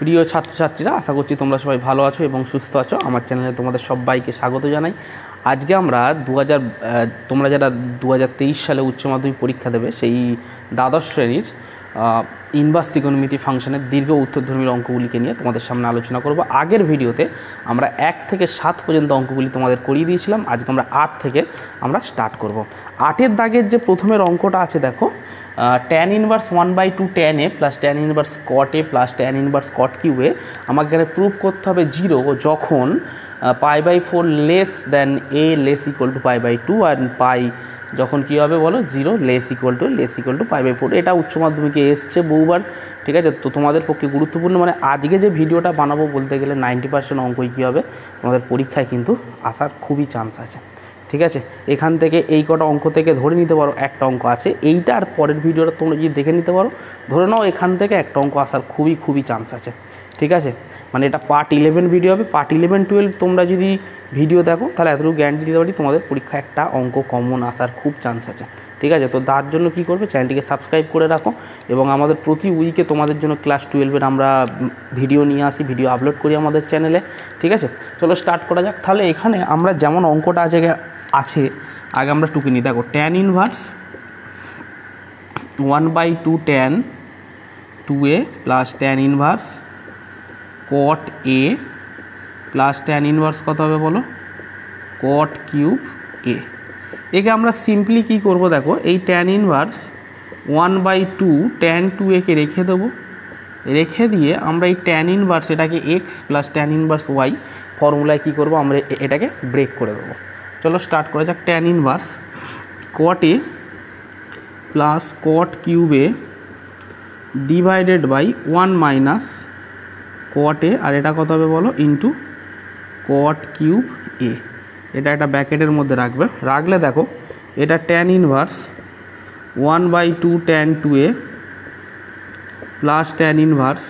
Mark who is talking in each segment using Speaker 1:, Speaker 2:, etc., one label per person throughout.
Speaker 1: প্রিয় ছাত্রছাত্রীরা, আশা করছি তোমরা সবাই ভালো আছো এবং সুস্থ আছো। আমার চ্যানেলে তোমাদের সবাইকে স্বাগত জানাই। আজকে আমরা তোমরা যারা 2023 সালে উচ্চ মাধ্যমিক পরীক্ষা দেবে সেই দ্বাদশ শ্রেণীর ইনভার্স ত্রিকোণমিতি ফাংশনের দীর্ঘ উত্তরধর্মীর অঙ্কগুলিকে নিয়ে তোমাদের সামনে আলোচনা করব। আগের ভিডিওতে আমরা 1 থেকে 7 পর্যন্ত অঙ্কগুলি তোমাদের করিয়ে দিয়েছিলাম। আজকে আমরা 8 থেকে আমরা স্টার্ট করব। 8-এর দাগের যে প্রথমের অঙ্কটা আছে দেখো, tan inverse 1/2 tan a plus tan inverse cot a plus tan inverse cot q a আমাকে এখানে প্রুভ করতে হবে 0 যখন π/4 less than a less equal to π/2 আর পাই যখন কী হবে বলো 0 লেস ইকুয়াল টু π/4। এটা উচ্চ মাধ্যমিকে এসছে বহুবার, ঠিক আছে। তো তোমাদের পক্ষে গুরুত্বপূর্ণ, মানে আজকে যে ভিডিওটা বানাবো বলতে গেলে 90% অঙ্কই কী হবে তোমাদের পরীক্ষায় কিন্তু আসার খুবই চান্স আছে, ঠিক আছে। এখান থেকে এই কটা অঙ্ক থেকে ধরে নিতে পারো একটা অঙ্ক আছে, এইটা আর পরের ভিডিওটা তোমরা যদি দেখে নিতে পারো, ধরে নাও এখান থেকে একটা অঙ্ক আসার খুবই চান্স আছে, ঠিক আছে। মানে এটা পার্ট 11 ভিডিও হবে। পার্ট 11-12 তোমরা যদি ভিডিও দেখো তাহলে এতটুকু গ্যারান্টি দিতে পারি তোমাদের পরীক্ষা একটা অঙ্ক কমন আসার খুব চান্স আছে, ঠিক আছে। তো তার জন্য কী করবে, চ্যানেলটিকে সাবস্ক্রাইব করে রাখো এবং আমাদের প্রতি উইকে তোমাদের জন্য ক্লাস 12-এর আমরা ভিডিও নিয়ে আসি, ভিডিও আপলোড করি আমাদের চ্যানেলে, ঠিক আছে। চলো স্টার্ট করা যাক। তাহলে এখানে আমরা যেমন অঙ্কটা আছে আগে আমরা টুকে নিই। দেখো tan inverse 1/2 tan 2a plus tan inverse cot a plus tan inverse কত হবে বলো, cot কিউব a। একে আমরা সিম্পলি কী করবো দেখো, এই tan ইনভার্স 1/2 tan 2a কে রেখে দেবো, রেখে দিয়ে আমরা এই tan ইনভার্স এটাকে x plus tan inverse y ফর্মুলায় কী করবো, আমরা এটাকে ব্রেক করে দেবো। চলো স্টার্ট করা যাক। tan inverse cot a plus cot cube a divided by 1 minus cot a, আর এটা কত হবে বলো, ইন্টু cot কিউব a। এটা একটা ব্র্যাকেটের মধ্যে রাখলে দেখো এটা tan inverse 1/2 tan 2a plus tan inverse,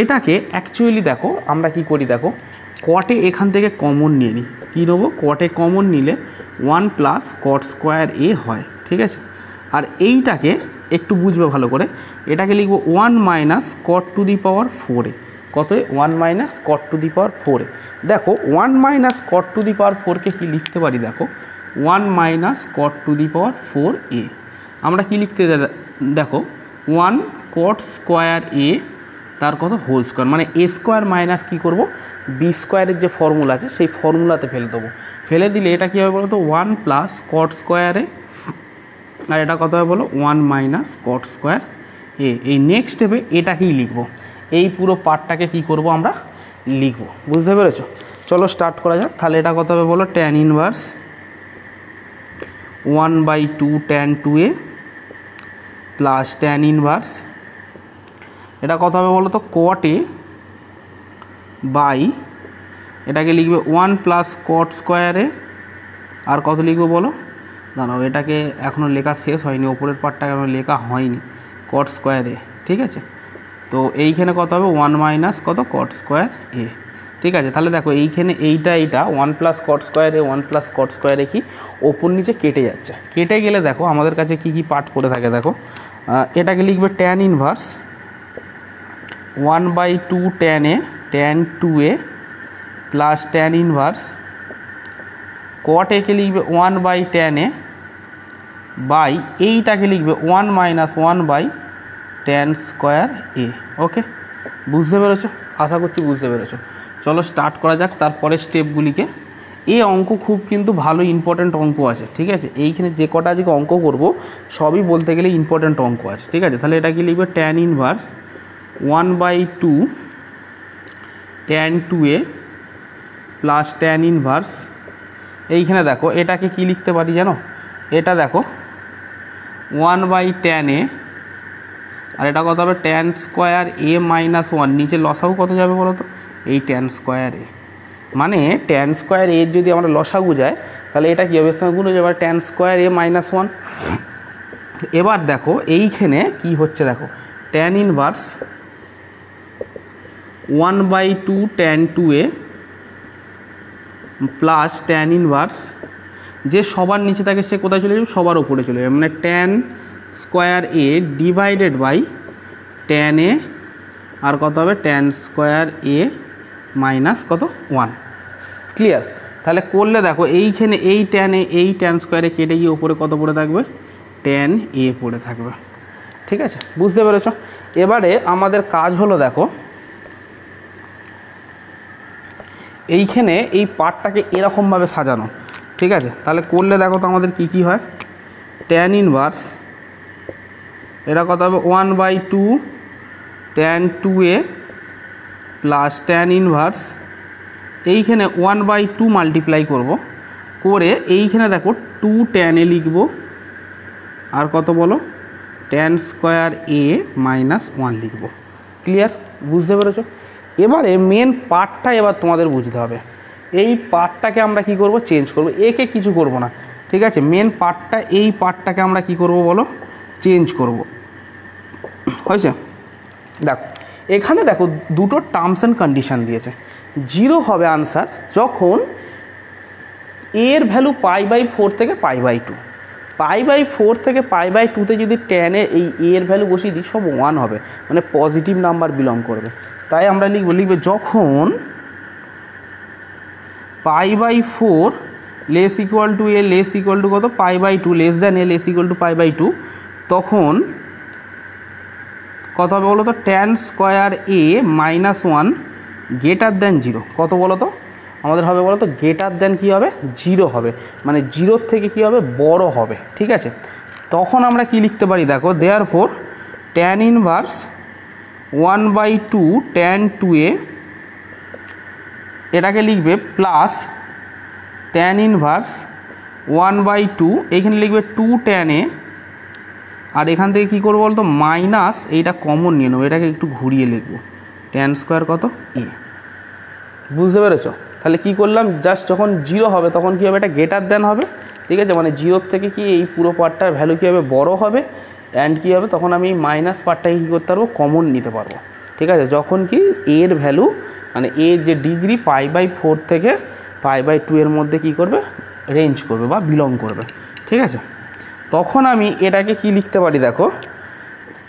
Speaker 1: এটাকে অ্যাকচুয়ালি দেখো আমরা কি করি, দেখো cot a এখান থেকে কমন নিয়ে নিই। কী নেবো, cot a কমন নিলে 1 প্লাস cot স্কোয়ার a হয়, ঠিক আছে। আর এইটাকে একটু বুঝবে ভালো করে, এটাকে লিখবো 1 minus cot to the power 4a। কত, 1 minus cot to the power 4a। দেখো 1 মাইনাস cot টু দি পাওয়ার 4কে কী লিখতে পারি, দেখো 1 minus cot to the power 4a। আমরা কি লিখতে দেখো 1 cot স্কোয়ার a তার কত হোল স্কোয়ার, মানে a স্কোয়ার মাইনাস কী করবো, বি স্কোয়ারের যে ফর্মুলা আছে সেই ফর্মুলাতে ফেলে দেবো। ফেলে দিলে এটা কী হবে বলো তো, 1 প্লাস cot স্কোয়ারে, আর এটা কত হবে বলো 1 মাইনাস cot স্কোয়ার a। এই নেক্সট স্টেপে এটাকেই লিখবো, এই পুরো পার্টটাকে কী করবো আমরা লিখবো, বুঝতে পেরেছো। চলো স্টার্ট করা যাক। তাহলে এটা কত হবে বলো, tan inverse 1/2 tan 2a plus tan inverse, এটা কত হবে বলো তো, cot a বাই এটাকে লিখবে 1 প্লাস cot স্কোয়ারে, আর কত লিখবো বলো, দাঁড়াও এটাকে এখনও লেখা শেষ হয়নি, ওপরের পার্টটা এখনও লেখা হয়নি, cot স্কোয়ারে, ঠিক আছে। তো এইখানে কত হবে 1 মাইনাস কত cot স্কোয়ার a, ঠিক আছে। তাহলে দেখো এইখানে এইটা 1 প্লাস cot স্কোয়ারে 1 প্লাস cot স্কোয়ারে কি ওপর নিচে কেটে যাচ্ছে, কেটে গেলে দেখো আমাদের কাছে কি পার্ট পড়ে থাকে, দেখো এটাকে লিখবে tan inverse 1/2 tan a tan 2a plus tan inverse cot a কে লিখবে 1/tan a বাই এইটাকে লিখবে 1 মাইনাস 1/tan স্কোয়ার a। ওকে, বুঝতে পেরেছো, আশা করছি বুঝতে পেরেছো। চলো স্টার্ট করা যাক তারপরে স্টেপগুলিকে। এই অঙ্ক খুব কিন্তু ভালো ইম্পর্ট্যান্ট অঙ্ক আছে, ঠিক আছে। এইখানে যে কটা আজকে অঙ্ক করব সবই বলতে গেলে ইম্পর্ট্যান্ট অঙ্ক আছে, ঠিক আছে। তাহলে এটা কি লিখবে, tan inverse 1/2 tan 2a plus tan inverse, এইখানে দেখো এটাকে কি লিখতে পারি জানো, এটা দেখো 1/tan a, আর এটা কত হবে tan স্কোয়ার a মাইনাস 1, নিচে লসাগু কত যাবে বলো তো, এই tan স্কোয়ার a। মানে tan স্কোয়ার a যদি আমরা লসাগু যায় তাহলে এটা কী হবে, সঙ্গে গুণ হয়ে যাবে tan স্কোয়ার a মাইনাস 1। এবার দেখো এইখানে কি হচ্ছে, দেখো tan inverse 1/2 tan 2a plus tan inverse, যে সবার নিচে থাকে সে কোথায় চলে যাবে, সবার ওপরে চলে যাবে, মানে tan square a divided by tan a আর কত হবে ট্যান স্কোয়ার এ মাইনাস কত 1। ক্লিয়ার? তাহলে করলে দেখো এইখানে এই ট্যান স্কোয়ারে কেটে গিয়ে উপরে কত পড়ে থাকবে, ট্যান এ পড়ে থাকবে। ঠিক আছে, বুঝতে পেরেছ? এবারে আমাদের কাজ হলো দেখো এইখানে এই পার্টটাকে এরকমভাবে সাজানো। ঠিক আছে, তাহলে করলে দেখো তো আমাদের কি কি হয়, ট্যান ইনভার্স এটা কত হবে 1/2 tan 2a plus tan inverse এইখানে 1/2 মাল্টিপ্লাই করব, করে এইখানে দেখো 2 ট্যান এ লিখব আর কত বলো ট্যান স্কোয়ার এ মাইনাস 1 লিখব। ক্লিয়ার? বুঝতে পেরেছ? এবারে মেন পার্টটা এবার তোমাদের বুঝতে হবে। এই পার্টটাকে আমরা কি করব, চেঞ্জ করব, একে কিছু করব না। ঠিক আছে, মেন পার্টটা এই পার্টটাকে আমরা কি করব বলো, চেঞ্জ করব। হয়েছে? দেখো এখানে দেখো দুটো টার্মস অ্যান্ড কন্ডিশান দিয়েছে। 0 হবে আনসার যখন এর ভ্যালু π/4 থেকে π/2, π/4 থেকে π/2তে যদি ট্যানে এই এর ভ্যালু বসিয়ে দিই সব 1 হবে, মানে পজিটিভ নাম্বার বিলং করবে। তাই আমরা লিখবে যখন π/4 less equal to a less equal to কত π/2 less than a less equal to π/2, তখন কত হবে বলো তো, tan square a minus 1 greater than 0। কত বলো তো আমাদের হবে বলো তো, গ্রেটার দ্যান কী হবে, 0 হবে, মানে 0 থেকে কী হবে, বড় হবে। ঠিক আছে, তখন আমরা কি লিখতে পারি দেখো, therefore tan inverse 1/2 tan 2a এটাকে লিখবে প্লাস ট্যান ইনভার্স 1/2 এইখানে লিখবে 2 ট্যান এ, আর এখান থেকে কী করবো বলতো, মাইনাস এইটা কমন নিয়ে নেবো, এটাকে একটু ঘুরিয়ে লিখবো ট্যান স্কোয়ার কত এ। বুঝতে পেরেছো? তাহলে কি করলাম, জাস্ট যখন 0 হবে তখন কী হবে, এটা গ্রেটার দ্যান হবে। ঠিক আছে, মানে 0 থেকে কি এই পুরো পার্টটার ভ্যালু কী হবে, বড় হবে, অ্যান্ড কী হবে তখন আমি মাইনাস পার্টটাকে কী করতে পারবো, কমন নিতে পারবো। ঠিক আছে, যখন কি এর ভ্যালু মানে এর যে ডিগ্রি π/4 থেকে π/2 এর মধ্যে কী করবে, রেঞ্জ করবে বা বিলং করবে। ঠিক আছে, তখন আমি এটাকে কি লিখতে পারি দেখো,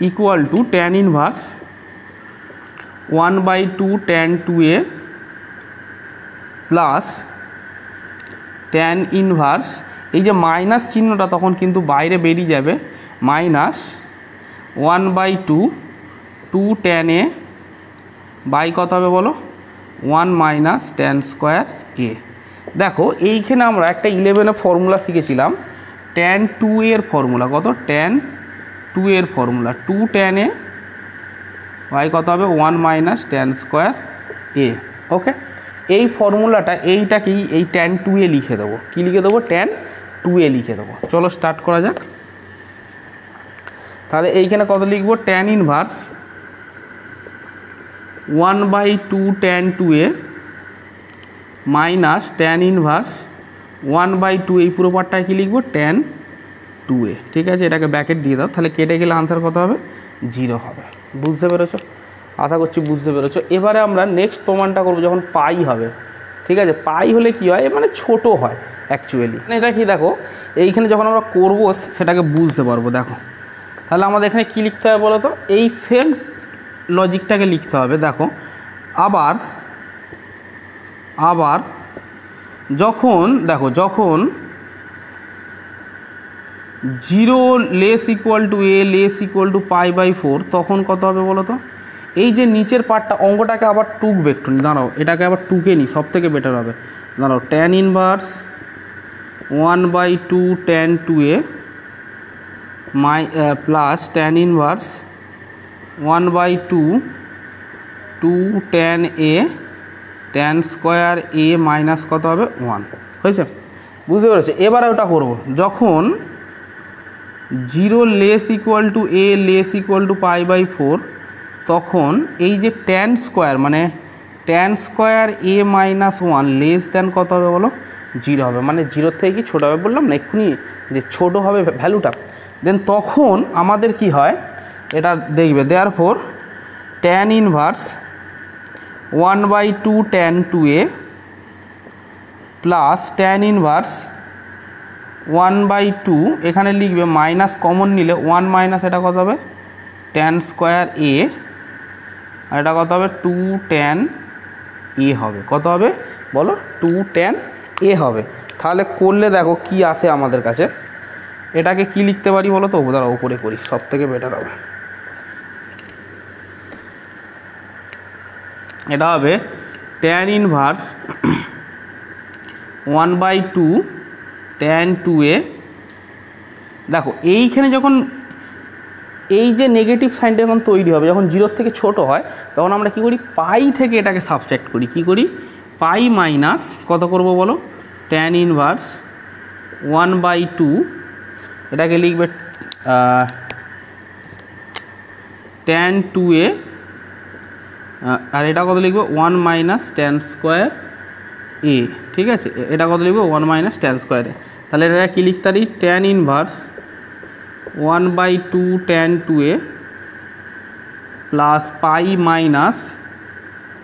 Speaker 1: equal to tan inverse 1/2 tan 2a plus tan inverse এই যে মাইনাস চিহ্নটা তখন কিন্তু বাইরে বেরিয়ে যাবে, মাইনাস 1/2 2 ট্যান এ বাই কত হবে বলো, 1 মাইনাস ট্যান স্কোয়ার এ। দেখো এইখানে আমরা একটা 11 ফর্মুলা শিখেছিলাম, ট্যান 2 এর ফর্মুলা কত, ট্যান 2 এর ফর্মুলা 2 ট্যান এ বাই কত হবে 1 মাইনাস ট্যান স্কোয়ার এ। ওকে, এই ফর্মুলাটা এইটাকেই এই ট্যান 2a লিখে দেবো। কী লিখে দেবো, ট্যান 2a লিখে দেবো। চলো স্টার্ট করা যাক। তাহলে এইখানে কত লিখবো, tan inverse 1/2 tan 2a minus tan inverse 1/2 এই পুরো পার্টটায় কী লিখবো, ট্যান 2a। ঠিক আছে, এটাকে ব্যাকেট দিয়ে দাও, তাহলে কেটে গেলে আনসার কত হবে, 0 হবে। বুঝতে পেরেছো? আশা করছি বুঝতে পেরেছো। এবারে আমরা নেক্সট প্রমাণটা করবো যখন পাই হবে। ঠিক আছে, পাই হলে কি হয়, মানে ছোট হয় অ্যাকচুয়ালি, মানে এটা কি দেখো এইখানে যখন আমরা করবো সেটাকে বুঝতে পারবো। দেখো তাহলে আমাদের এখানে কী লিখতে হবে বলো তো, এই সেম লজিকটাকে লিখতে হবে। দেখো আবার যখন দেখো যখন 0 less equal to a less equal to π/4 তখন কত হবে বলো তো, এই যে নিচের পার্টটা অঙ্কটাকে আবার টুকবে একটু, দাঁড়াও এটাকে আবার টুকে নিই, সব থেকে বেটার হবে। দাঁড়াও, tan inverse 1/2 tan 2a plus tan inverse 1/2 2 tan A tan square a minus কত হবে 1। হয়েছে? বুঝতে পেরেছো? এবারে ওটা করবো যখন 0 less equal to a less equal to π/4 তখন এই যে ট্যান স্কোয়ার মানে tan square a minus 1 less than কত হবে বলো, 0 হবে, মানে 0 থেকে কি ছোটো হবে বললাম না এক্ষুনি যে ছোটো হবে ভ্যালুটা। দেন তখন আমাদের কি হয় এটা দেখবে, therefore tan inverse 1/2 tan 2a plus tan inverse 1/2 এখানে লিখবে মাইনাস কমন নিলে 1 মাইনাস এটা কত হবে ট্যান স্কোয়ার এ আর এটা কত হবে 2 tan a হবে। কত হবে বলো 2 tan a হবে। তাহলে করলে দেখো কি আসে আমাদের কাছে। এটাকে কি লিখতে পারি বলো তো, দাঁড়াও উপরে করি, সব থেকে বেটার হবে। এটা হবে tan ইনভার্স 1/2 tan 2a। দেখো এইখানে যখন এই যে নেগেটিভ সাইনটা যখন তৈরি হবে, যখন 0 থেকে ছোট হয়, তখন আমরা কি করি পাই থেকে এটাকে সাবট্রাক্ট করি। কি করি পাই মাইনাস কত করব বলো tan ইনভার্স 1/2, এটাকে লিখবে tan 2a, আর এটা কত লিখবো 1 মাইনাস tan স্কোয়ার a। ঠিক আছে, এটা কত লিখবো 1 মাইনাস tan স্কোয়ার a। তাহলে এটা কি লিখতে পারি tan inverse 1/2 tan 2a plus পাই মাইনাস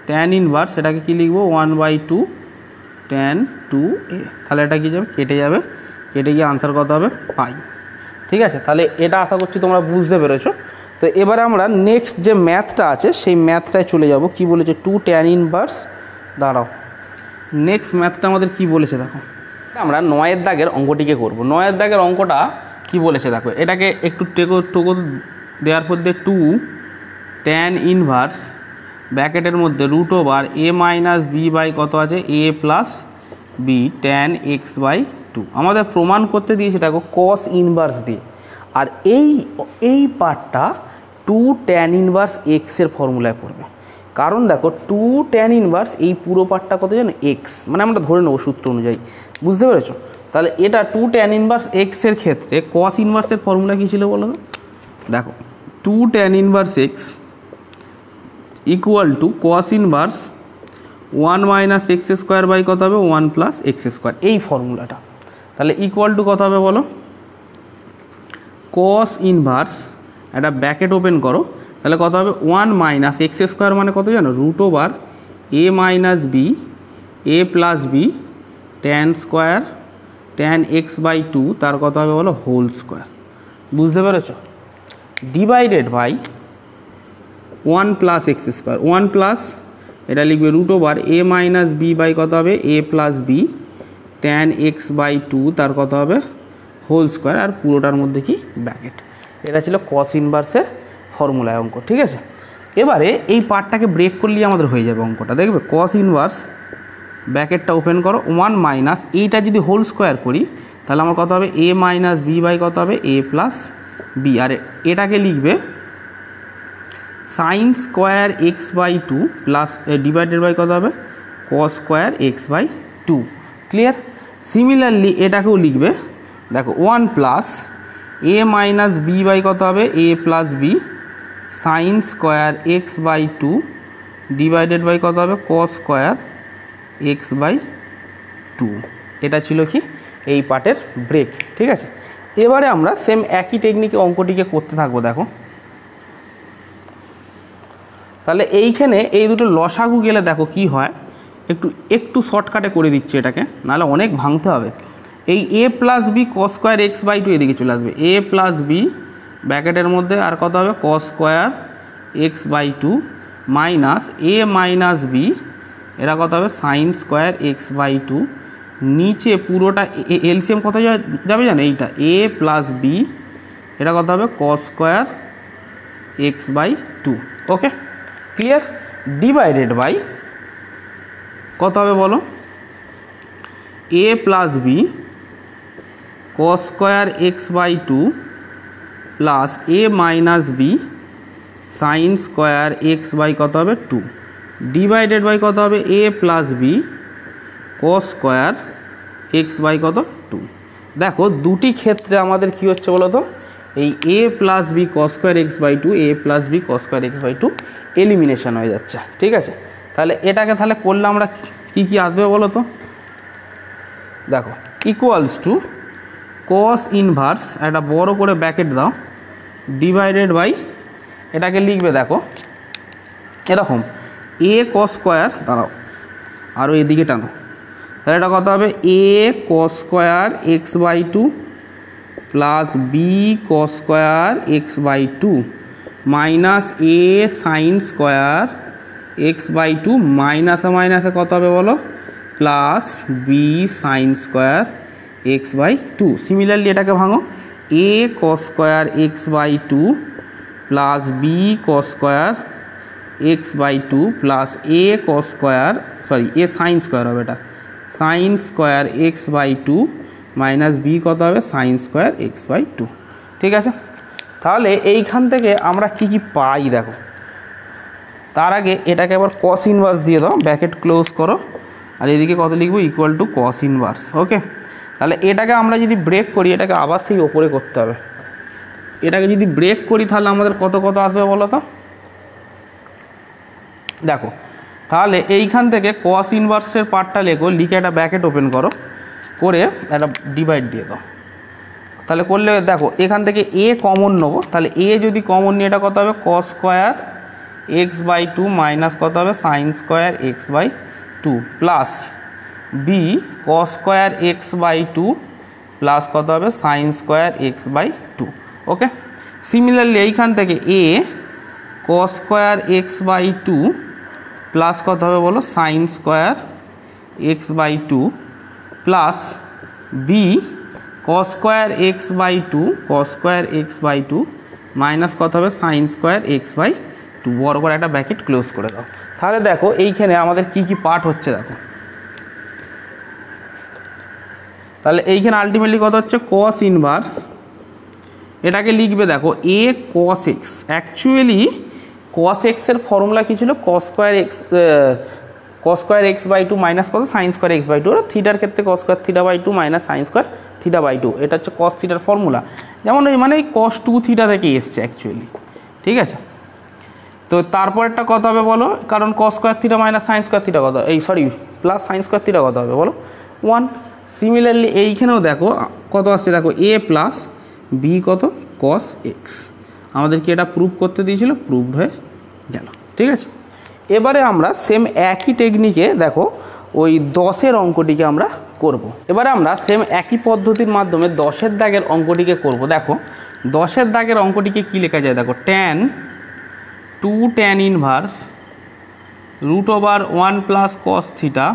Speaker 1: tan ইনভার্স, এটাকে কি লিখবো 1/2 tan 2a। তাহলে এটা কি যাবে কেটে যাবে, কেটে গিয়ে আনসার কত হবে পাই। ঠিক আছে, তাহলে এটা আশা করছি তোমরা বুঝতে পেরেছো। তো এবারে আমরা নেক্সট যে ম্যাথটা আছে সেই ম্যাথটায় চলে যাব। কি বলেছে 2 tan ইনভার্স, দাঁড়াও নেক্সট ম্যাথটা আমাদের কি বলেছে দেখো। আমরা 9 দাগের অঙ্কটিকে করব। 9 দাগের অঙ্কটা কি বলেছে দেখো, এটাকে একটু টোকো দেওয়ার পর দিয়ে 2 tan ইনভার্স ব্র্যাকেটের মধ্যে √a মাইনাস বি বাই কত আছে a plus B tan x/2। আমাদের প্রমাণ করতে দিয়েছে দেখো cos ইনভার্স দিয়ে। আর এই পার্টটা 2 tan ইনভার্স x এর ফর্মুলায় পড়বে। কারণ দেখো 2 tan ইনভার্স এই পুরো পার্টটা কত জানো x, মানে আমরা ধরে নেবো সূত্র অনুযায়ী, বুঝতে পেরেছো। তাহলে এটা 2 tan ইনভার্স x এর ক্ষেত্রে cos ইনভার্সের ফর্মুলা কী ছিল বলো তো, দেখো 2 tan inverse x equal to cos inverse 1 minus x square by কত হবে 1 প্লাস এক্স স্কোয়ার, এই ফর্মুলাটা। তাহলে ইকুয়াল টু কত হবে বলো cos ইনভার্স, একটা ব্র্যাকেট ওপেন করো, তাহলে কত হবে 1 মাইনাস এক্স স্কোয়ার মানে কত জানো √a minus B a plus B tan square tan x/2, তার কত হবে বলো হোল স্কোয়ার, বুঝতে পেরেছো, divided by 1 plus x square. 1 plus এটা লিখবে √a মাইনাস বি বাই কত হবে a plus B tan x/2, তার কত হবে হোল স্কোয়ার, আর পুরোটার মধ্যে কি ব্র্যাকেট। এটা ছিল cos ইনভার্সের ফর্মুলায় অঙ্ক। ঠিক আছে, এবারে এই পার্টটাকে ব্রেক করলেই আমাদের হয়ে যাবে অঙ্কটা। দেখবে cos ইনভার্স ব্র্যাকেটটা ওপেন করো 1 মাইনাস এইটা যদি হোল স্কোয়ার করি তাহলে আমার কত হবে a মাইনাস বি বাই কত হবে a প্লাস বি, আর এটাকে লিখবে sine square x/2 plus divided by কত হবে cos square x/2। Clear. Similarly এটাকেও লিখবে দেখো 1 plus a minus B by কত হবে a plus B sine square x/2 divided by কত হবে cos স্কোয়ার x/2। এটা ছিল কি এই পার্টের ব্রেক। ঠিক আছে, এবারে আমরা সেম একই টেকনিকে অঙ্কটিকে করতে থাকবো। দেখো তাহলে এইখানে এই দুটো লসাগু গেলে দেখো কি হয়, একটু শর্টকাটে করে দিচ্ছি এটাকে, নাহলে অনেক ভাঙতে হবে। এই a plus B cos square x/2 এদিকে চলে আসবে, a প্লাস বি ব্র্যাকেটের মধ্যে আর কত হবে cos square x/2 minus a minus B, এটা কত হবে সাইন স্কোয়ার x/2। নিচে পুরোটা এলসিএম কত যাবে জানো এইটা a প্লাস বি, এটা কত হবে cos square x/2। Okay clear. Divided by কত হবে বলো a plus B cos square x/2 plus a minus b sine square x/কত হবে 2 ডিভাইডেড বাই কত হবে a plus B cos square x/কত 2। দেখো দুটি ক্ষেত্রে আমাদের কি হচ্ছে বলো তো, এই a plus B cos square x/2 a plus B cos square x/2 elimination হয়ে যাচ্ছে। ঠিক আছে, তাহলে এটাকে তাহলে করলে আমরা কি আসবে বলো তো, দেখো ইকুয়ালস টু cos ইনভার্স, একটা বড় করে ব্র্যাকেট দাও, ডিভাইডেড বাই এটাকে লিখবে দেখো এরকম a cos স্কোয়ার, দাঁড়াও আরও এদিকে টানো, তাহলে এটা কত হবে a cos square x/2 plus b cos square x/2 minus a sine square x by two মাইনাসে মাইনাসে কত হবে বলো plus B sine square x by two. Similarly এটাকে ভাঙো, a cos square x by two plus b cos square x by two plus a cos square a sine square হবে, এটা sine square x by two minus b কত হবে sine square x by two. ঠিক আছে, তাহলে এইখান থেকে আমরা কি কি পাই দেখো। তার আগে এটাকে আবার কস ইনভার্স দিয়ে দাও, ব্র্যাকেট ক্লোজ করো, আর এদিকে কত লিখবো ইকুয়াল টু কস ইনভার্স। ওকে, তাহলে এটাকে আমরা যদি ব্রেক করি, এটাকে আবার সেই ওপরে করতে হবে। এটাকে যদি ব্রেক করি তাহলে আমাদের কত কত আসবে বলো তো। দেখো তাহলে এইখান থেকে কস ইনভার্সের পার্টটা লেখো, লিখে একটা ব্র্যাকেট ওপেন করো, করে একটা ডিভাইড দিয়ে দাও। তাহলে করলে দেখো এখান থেকে এ কমন নেবো, তাহলে এ যদি কমন নিয়ে এটা কত হবে cos square x by two minus কত হবে sine square x by two plus b cos square x by two plus কত হবে sine square x by two. Okay, similarly এইখান থেকে a cos square x by two plus কত হবে বলো sine square x by two plus b cos square x by two cos square x by two minus কত হবে sine square x by two, বড় করে একটা ব্র্যাকেট ক্লোজ করে দাও। তাহলে দেখো এইখানে আমাদের কি কি পার্ট হচ্ছে দেখো। তাহলে এইখানে আলটিমেটলি কত হচ্ছে কস ইনভার্স, এটাকে লিখবে দেখো এ কস এক্স। অ্যাকচুয়ালি কস এক্সের ফর্মুলা কী ছিল cos square x by two minus কত sine square x by two, থিটার ক্ষেত্রে cos square theta by two minus sine square theta by two, এটা হচ্ছে কস থিটার ফর্মুলা। যেমন মানে এই কস টু থিটা থেকে এসছে অ্যাকচুয়ালি। ঠিক আছে, তো তারপরেরটা কত হবে বলো, কারণ কস square theta minus sine square theta কত প্লাস সাইন স্কোয়ার থিটা কত হবে বলো 1। সিমিলারলি এইখানেও দেখো কত আসছে দেখো এ প্লাস বি কত কস এক্স, আমাদেরকে এটা প্রুভ করতে দিয়েছিল, প্রুভড হয়ে গেল। ঠিক আছে, এবারে আমরা সেম একই টেকনিকে দেখো ওই 10-এর অঙ্কটিকে আমরা করব। এবারে আমরা সেম একই পদ্ধতির মাধ্যমে 10-এর দাগের অঙ্কটিকে করব। দেখো 10-এর দাগের অঙ্কটিকে কি লেখা যায় দেখো, tan 2 tan inverse root over 1 plus cos theta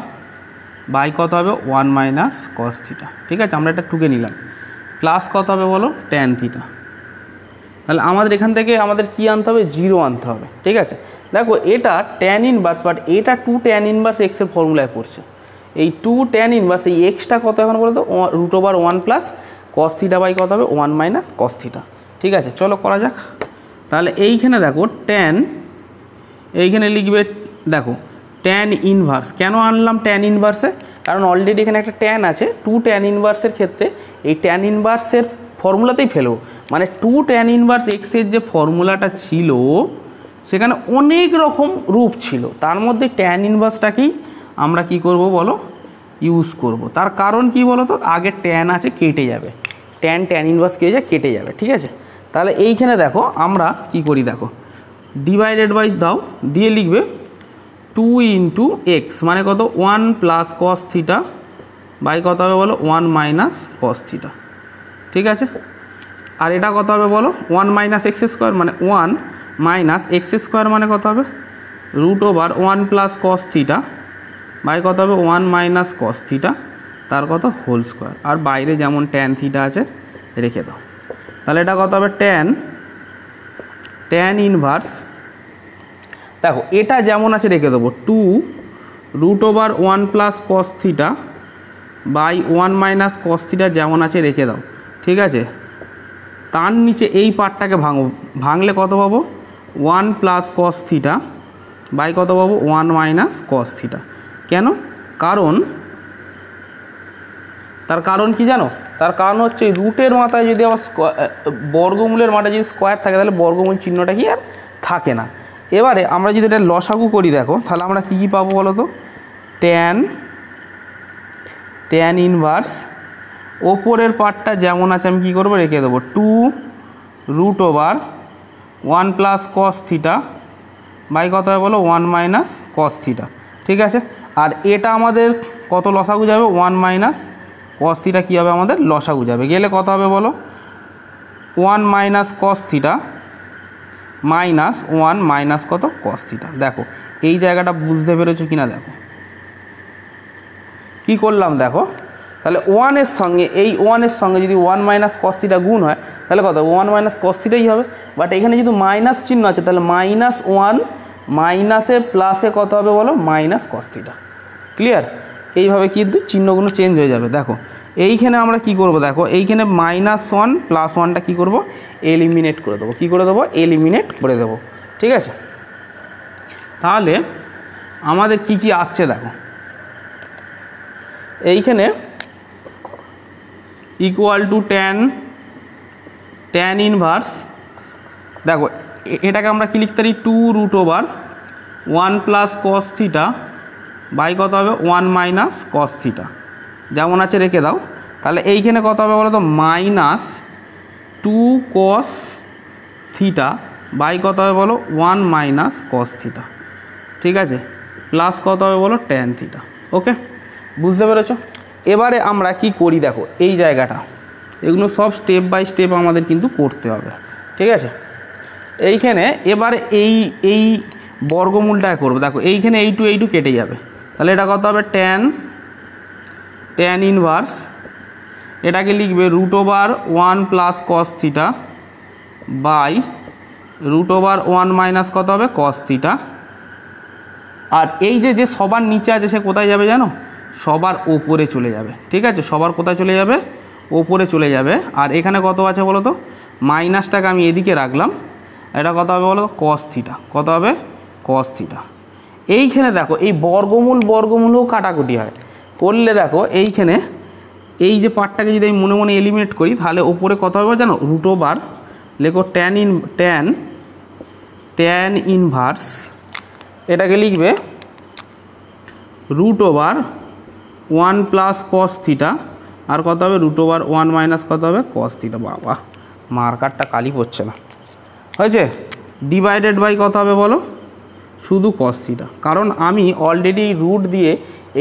Speaker 1: by কত হবে 1 মাইনাস কস থিটা। ঠিক আছে, আমরা এটা টুকে নিলাম, প্লাস কত হবে বলো ট্যান থিটা। তাহলে আমাদের এখান থেকে আমাদের কি আনতে হবে 0 আনতে হবে। ঠিক আছে, দেখো এটা ট্যান ইনভার্স, বাট এটা 2 ট্যান ইনভার্স এক্সের ফর্মুলায় পড়ছে। এই 2 ট্যান ইনভার্স এই এক্সটা কত এখন বলো তো root over 1 plus cos theta by কত হবে 1 মাইনাস কস থিটা। ঠিক আছে, চলো করা যাক। তাহলে এইখানে দেখো ট্যান, এইখানে লিখবে দেখো ট্যান ইনভার্স। কেন আনলাম ট্যান ইনভার্সে, কারণ অলরেডি এখানে একটা ট্যান আছে। 2 ট্যান ইনভার্সের ক্ষেত্রে এই ট্যান ইনভার্সের ফর্মুলাতেই ফেলবো, মানে 2 ট্যান ইনভার্স এক্সের যে ফর্মুলাটা ছিল সেখানে অনেক রকম রূপ ছিল, তার মধ্যে ট্যান ইনভার্সটাকেই আমরা কি করব বলো ইউজ করব। তার কারণ কি বলো তো, আগে ট্যান আছে কেটে যাবে, ট্যান ইনভার্স কেটে যাবে। ঠিক আছে, তাহলে এইখানে দেখো আমরা কি করি দেখো ডিভাইডেড বাই দাও দিয়ে লিখবে 2 ইন্টু এক্স মানে কত 1 প্লাস কস থিটা বাই কত হবে বলো 1 মাইনাস কস থিটা। ঠিক আছে, আর এটা কত হবে বলো 1 মাইনাস এক্স স্কোয়ার মানে 1 মাইনাস এক্স স্কোয়ার মানে কত হবে root over 1 plus cos theta by কত হবে 1 মাইনাস কস থিটা তার কত হোল স্কোয়ার, আর বাইরে যেমন ট্যান থিটা আছে রেখে দাও। তাহলে এটা কত হবে ট্যান ইনভার্স, দেখো এটা যেমন আছে রেখে দেবো 2 root over 1 plus cos theta by 1 minus cos theta যেমন আছে রেখে দাও। ঠিক আছে, তার নিচে এই পার্টটাকে ভাঙলে কত পাবো 1 প্লাস কস থিটা বাই কত পাবো 1 মাইনাস কস থিটা। কেন, তার কারণ কি জানো, তার কারণ হচ্ছে রুটের মাথায় যদি আবার বর্গমূলের মাথায় যদি স্কোয়ার থাকে তাহলে বর্গমূল চিহ্নটা কি আর থাকে না। এবারে আমরা যদি এটা লসাগু করি দেখো তাহলে আমরা কী কী পাবো বলো তো, ট্যান ইনভার্স ওপরের পার্টটা যেমন আছে আমি কী করবো রেখে দেবো 2 root over 1 plus cos theta by কত হবে বলো 1 মাইনাস কস থিটা। ঠিক আছে, আর এটা আমাদের কত লসাগু যাবে 1 মাইনাস কস থিটা কী হবে আমাদের লসাগু যাবে, গেলে কত হবে বলো 1 minus cos theta minus 1 minus কত কস থিটা। দেখো এই জায়গাটা বুঝতে পেরেছো কিনা, দেখো কি করলাম, দেখো তাহলে 1-এর সঙ্গে এই 1-এর সঙ্গে যদি 1 মাইনাস কস থিটা গুণ হয় তাহলে কত 1 মাইনাস কস থিটাই হবে। বাট এখানে যদি মাইনাস চিহ্ন আছে তাহলে -1 মাইনাসে প্লাসে কত হবে বলো, মাইনাস কস থিটা। ক্লিয়ার? এইভাবে কিন্তু চিহ্নগুলো চেঞ্জ হয়ে যাবে। দেখো এইখানে আমরা কি করব, দেখো এইখানে -1 প্লাস 1টা কী করবো, এলিমিনেট করে দেবো। কী করে দেবো, এলিমিনেট করে দেবো। ঠিক আছে, তাহলে আমাদের কি কি আসছে দেখো, এইখানে ইকুয়াল টু ট্যান ইনভার্স, দেখো এটাকে আমরা কি লিখতে পারি, 2√1 প্লাস কস থিটা বাই কত হবে 1 মাইনাস কস থিটা, যেমন আছে রেখে দাও। তাহলে এইখানে কত হবে বলো তো, -2 কস থিটা বাই কত হবে বলো 1 মাইনাস কস থিটা। ঠিক আছে, প্লাস কত হবে বলো ট্যান থিটা। ওকে, বুঝতে পেরেছো? এবারে আমরা কি করি দেখো, এই জায়গাটা এগুলো সব স্টেপ বাই স্টেপ আমাদের কিন্তু করতে হবে। ঠিক আছে, এইখানে এবারে এই বর্গমূলটা করবো। দেখো এইখানে এইটু কেটে যাবে, তাহলে এটা কত হবে ট্যান ইনভার্স, এটাকে লিখবে √1 plus cos theta by √1 minus কত হবে কস থিটা। আর এই যে সবার নিচে আছে সে কোথায় যাবে জানো, সবার ওপরে চলে যাবে। ঠিক আছে, সবার কোথায় চলে যাবে, ওপরে চলে যাবে। আর এখানে কত আছে বলো তো, মাইনাসটাকে আমি এদিকে রাখলাম, এটা কত হবে বলো কস থিটা, কত হবে কস থিটা। এইখানে দেখো এই বর্গমূলও কাটাকুটি হয়, করলে দেখো এইখানে এই যে পার্টটাকে যদি আমি মনে মনে এলিমিনেট করি তাহলে ওপরে কত হবে জানো, √, লেখো ট্যান ইনভার্স, এটাকে লিখবে √1 প্লাস কস থিটা আর কত হবে √1 মাইনাস কত হবে কস থিটা। বাবা মার্কারটা কালি পড়ছে না, হয়েছে, ডিভাইডেড বাই কত হবে বলো, শুধু কস থিটা, কারণ আমি অলরেডি রুট দিয়ে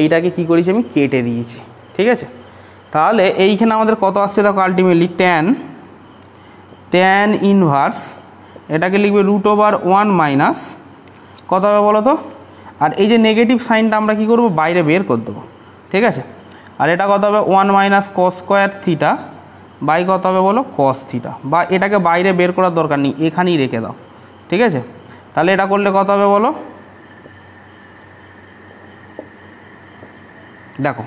Speaker 1: এইটাকে কি করেছি, আমি কেটে দিয়েছি। ঠিক আছে, তাহলে এইখানে আমাদের কত আসছে দেখো, আলটিমেটলি ট্যান ইনভার্স, এটাকে লিখবে √1 মাইনাস কত হবে বলো তো, আর এই যে নেগেটিভ সাইনটা আমরা কি করব, বাইরে বের করে দেবো। ঠিক আছে, আর এটা কত হবে 1 minus cos square theta by কত হবে বলো কস থিটা, বা এটাকে বাইরে বের করার দরকার নেই, এখানেই রেখে দাও। ঠিক আছে, তাহলে এটা করলে কত হবে বলো, দেখো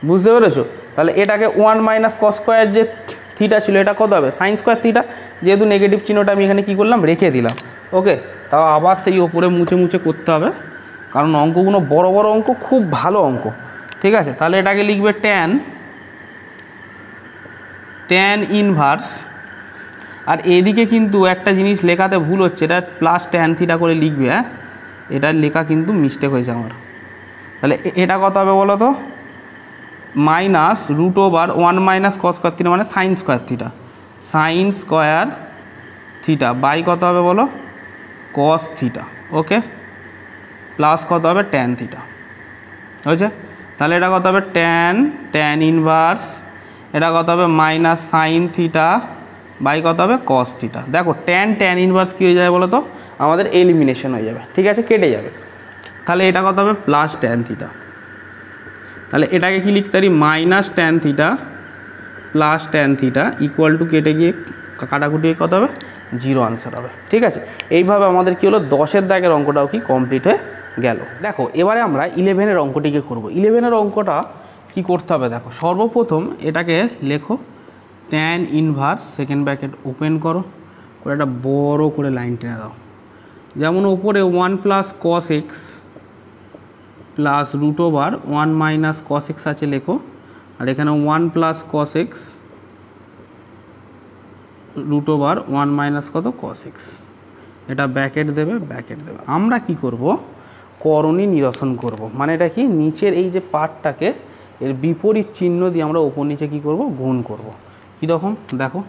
Speaker 1: বুঝতে পেরেছো? তাহলে এটাকে 1 মাইনাস কস স্কোয়ার যে থিটা ছিল এটা কত হবে সাইন স্কোয়ার থিটা, যেহেতু নেগেটিভ চিহ্নটা আমি এখানে কী করলাম, রেখে দিলাম। ওকে, তাও আবার সেই ওপরে মুছে করতে হবে, কারণ অঙ্কগুলো বড় অঙ্ক, খুব ভালো অঙ্ক। ঠিক আছে, তাহলে এটাকে লিখবে ট্যান ইনভার্স, আর এদিকে কিন্তু একটা জিনিস লেখাতে ভুল হচ্ছে, এটা প্লাস ট্যান থিটা করে লিখবে। হ্যাঁ, এটার লেখা কিন্তু মিস্টেক হয়েছে আমার। তাহলে এটা কত হবে বলো তো, -√1 মাইনাস কস স্কোয়ার থিটা মানে সাইন স্কোয়ার থিটা বাই কত হবে বলো কস থিটা। ওকে, প্লাস কত হবে ট্যান থিটা। হয়েছে, তাহলে এটা কত হবে ট্যান ইনভার্স, এটা কত হবে মাইনাস সাইন থিটা বাই কত হবে কস থিটা। দেখো ট্যান ইনভার্স কী হয়ে যাবে বলো তো, আমাদের এলিমিনেশন হয়ে যাবে। ঠিক আছে, কেটে যাবে, তাহলে এটা কত হবে প্লাস ট্যান থিটা। তাহলে এটাকে কি লিখতে পারি, minus tan theta plus tan theta equal two, কেটে গিয়ে কাটাকুটি কত হবে 0 আনসার হবে। ঠিক আছে, এইভাবে আমাদের কি হলো 10-এর দাগের অঙ্কটাও কি কমপ্লিট হয়ে গেল। দেখো এবারে আমরা 11-এর অঙ্কটিকে করব। 11-এর অঙ্কটা কি করতে হবে দেখো, সর্বপ্রথম এটাকে লেখো tan inverse, second bracket open করো, করে একটা বড় করে লাইন টেনে দাও। যেমন উপরে 1 plus cos x plus √1 minus cos x আছে লেখো, আর এখানে 1 প্লাস কস এক্স √1 মাইনাস কত কস এক্স, এটা ব্র্যাকেট দেবে। আমরা কি করব, করণী নিরসন করব, মানে এটা কি, নিচের এই যে পার্টটাকে এর বিপরীত চিহ্ন দিয়ে আমরা ওপর নিচে কি করব, গুণ করব। কীরকম দেখো,